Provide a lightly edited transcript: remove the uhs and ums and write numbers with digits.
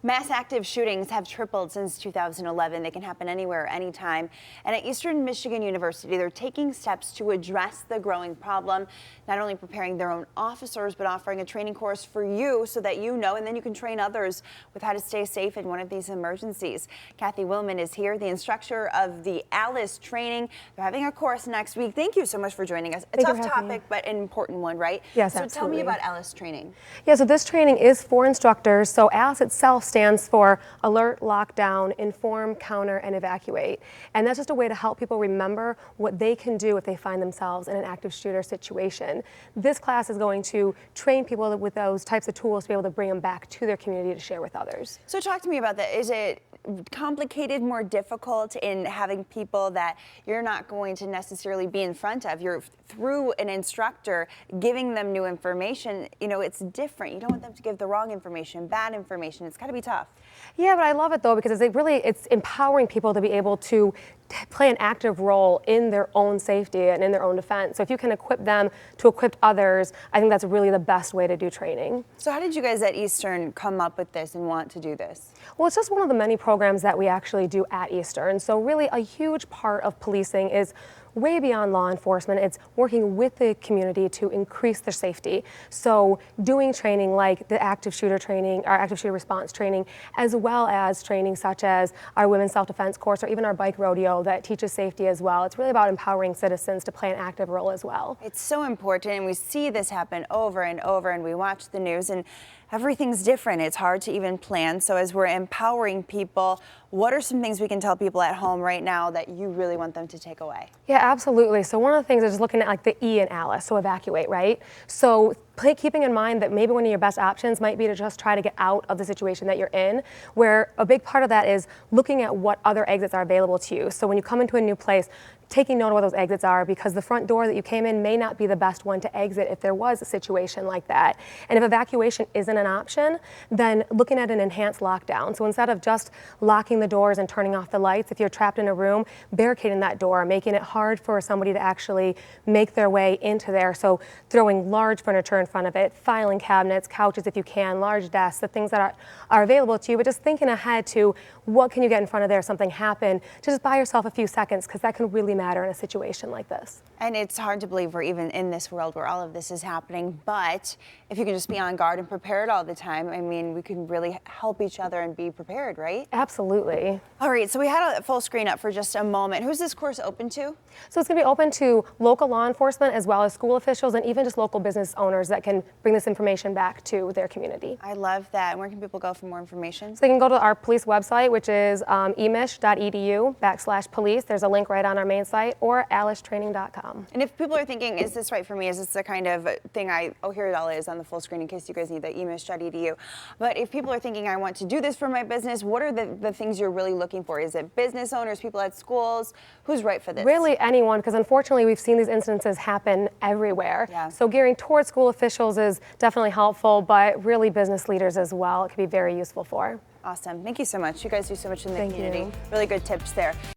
Mass active shootings have tripled since 2011. They can happen anywhere, anytime. And at Eastern Michigan University, they're taking steps to address the growing problem, not only preparing their own officers, but offering a training course for you so that you know, and then you can train others with how to stay safe in one of these emergencies. Kathy Willman is here, the instructor of the ALICE training. They're having a course next week. Thank you so much for joining us. A tough topic, but an important one, right? Yes, so absolutely. Tell me about ALICE training. Yeah, so this training is for instructors. So ALICE itself stands for Alert, Lockdown, Inform, Counter, and Evacuate. And that's just a way to help people remember what they can do if they find themselves in an active shooter situation. This class is going to train people with those types of tools to be able to bring them back to their community to share with others. So talk to me about that. Is it complicated, more difficult in having people that you're not going to necessarily be in front of? You're through an instructor giving them new information. You know, it's different. You don't want them to give the wrong information, bad information. It's got to be tough. Yeah, but I love it though, because it's empowering people to be able to play an active role in their own safety and in their own defense. So if you can equip them to equip others, I think that's really the best way to do training. So how did you guys at Eastern come up with this and want to do this? Well, it's just one of the many programs that we actually do at Eastern. So really a huge part of policing is way beyond law enforcement. It's working with the community to increase their safety. So doing training like the active shooter training, our active shooter response training, as well as training such as our women's self-defense course or even our bike rodeo that teaches safety as well. It's really about empowering citizens to play an active role as well. It's so important, and we see this happen over and over, and we watch the news, and everything's different. It's hard to even plan. So as we're empowering people, what are some things we can tell people at home right now that you really want them to take away? Yeah, absolutely. So one of the things is just looking at like the E in ALICE, so evacuate, right? So keeping in mind that maybe one of your best options might be to just try to get out of the situation that you're in, where a big part of that is looking at what other exits are available to you. So when you come into a new place, taking note of what those exits are, because the front door that you came in may not be the best one to exit if there was a situation like that. And if evacuation isn't an option, then looking at an enhanced lockdown. So instead of just locking the doors and turning off the lights, if you're trapped in a room, barricading that door, making it hard for somebody to actually make their way into there. So throwing large furniture in front of it, filing cabinets, couches if you can, large desks, the things that are available to you, but just thinking ahead to what can you get in front of there if something happened, to just buy yourself a few seconds, because that can really matter in a situation like this. And it's hard to believe we're even in this world where all of this is happening, but if you can just be on guard and prepared all the time, I mean, we can really help each other and be prepared, right? Absolutely. All right, so we had a full screen up for just a moment. Who's this course open to? So it's going to be open to local law enforcement as well as school officials and even just local business owners that can bring this information back to their community. I love that. And where can people go for more information? So they can go to our police website, which is emich.edu/police. There's a link right on our main site, or alicetraining.com. And if people are thinking, is this right for me? Is this the kind of thing here it all is on the full screen in case you guys need the emich.edu. But if people are thinking, I want to do this for my business, what are the things you're really looking for? Is it business owners, people at schools? Who's right for this? Really anyone, because unfortunately we've seen these instances happen everywhere. Yeah. So gearing towards school officials is definitely helpful, but really business leaders as well, it can be very useful for. Awesome. Thank you so much. You guys do so much in the Thank community. you. Really good tips there.